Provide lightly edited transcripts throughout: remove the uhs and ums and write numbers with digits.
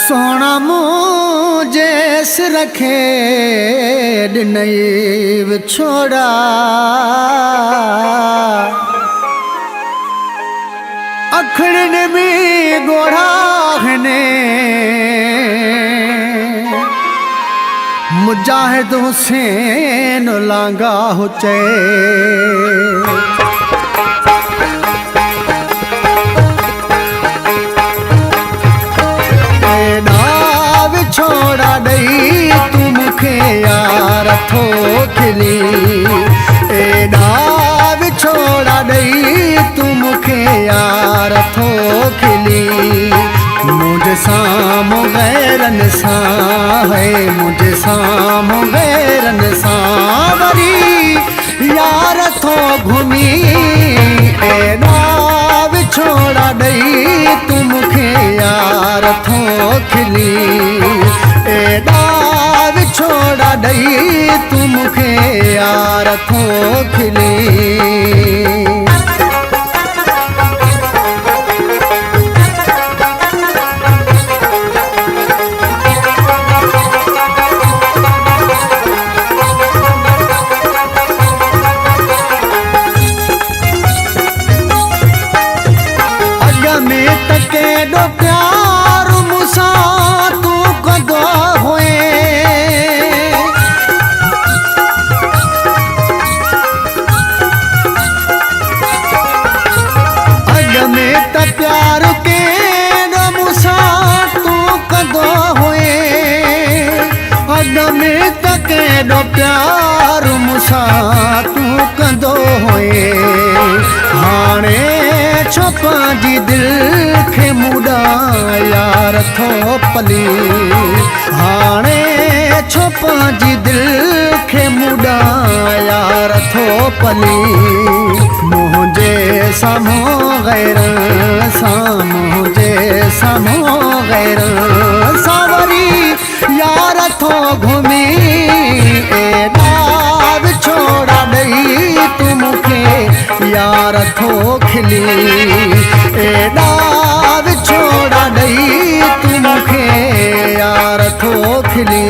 सोना मुझे सिर रखे डिनई छोड़ा अखड़न में गोड़ा ने मुजाहिद हुसैन लांगा हो चे छोड़ा दई तू मुखे यार थो खिली एडाव छोड़ा दई तू मुखे यार थो खिली मुझे सामो गैरन सा है मुझे सामो गैरन सा वरी यार थो घुमी एडाव छोड़ा दई तू मुखे यार थो खिली एडाव छोड़ा दई तू मुखे यार थो खिली प्यार मुसा तू कदो होए अग में त प्यार के न मुसा तू कदो होए अग में त के न प्यार मुसा तू कदो होए हाणे छपा जी दिल खे मुड़ा यार थो पली हाणे छपा जी दिल खे मुड़ा यार थो पली मुझे साम्हूं गैर मुझे साम्हूं गैर सावरी यार थो घुमी एडाव छोड़ा दई तू मुखे यार थो खिली एडाव छोड़ा दई तू मुखे यार थो खिली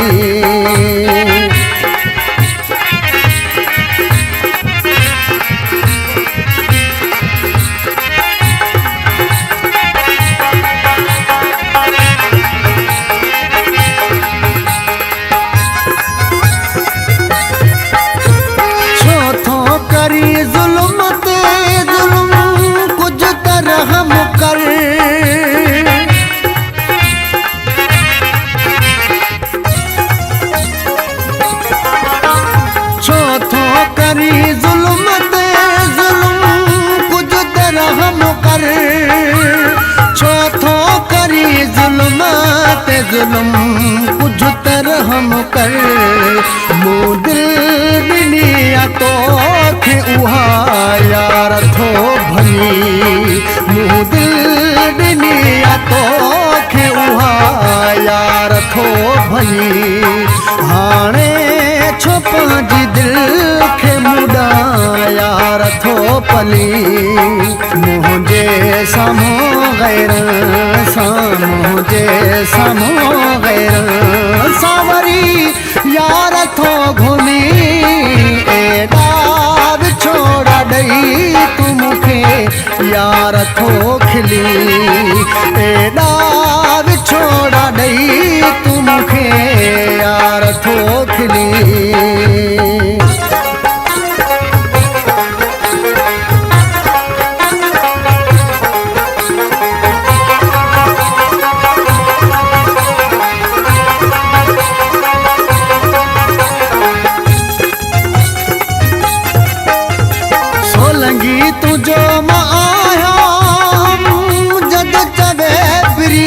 जुल्म कुछ तरह कर मूं दिल दिनिया तो खे उहा यार थो भली मूं दिल दिनिया तो खे उहा यार थो भली हाणे छपा जी दिल खे मुड़ा यार थो पली मुझे साम्हूं गैर मुझे साम्हूं गैर सावरी यार थो घुमी एडाव छोड़ा दई तू मुखे यार थो खिली एडाव छोड़ा दई तू मुखे यार थो खिली तुझो माया जद चवे प्री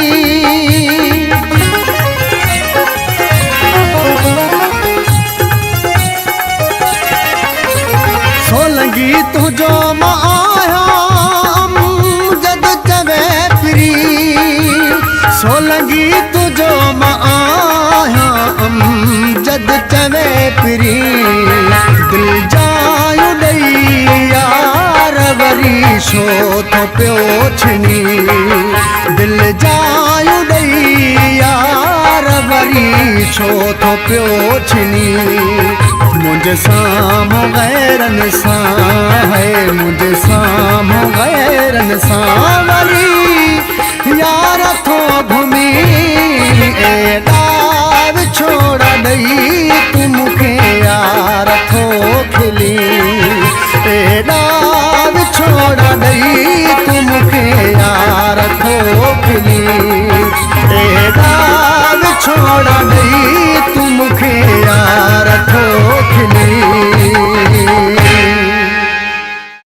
सोलंगी तुझो माया जद चवे प्री सोलंगी तुझो माया जद चवे प्री दिल जायु दई यार वरी शो तो प्यो छनी दिल जायु दई यार वरी छो थो पियो छिनी मुंहिंजे साम्हूं गैरनि सां है मुंहिंजे साम्हूं गैरनि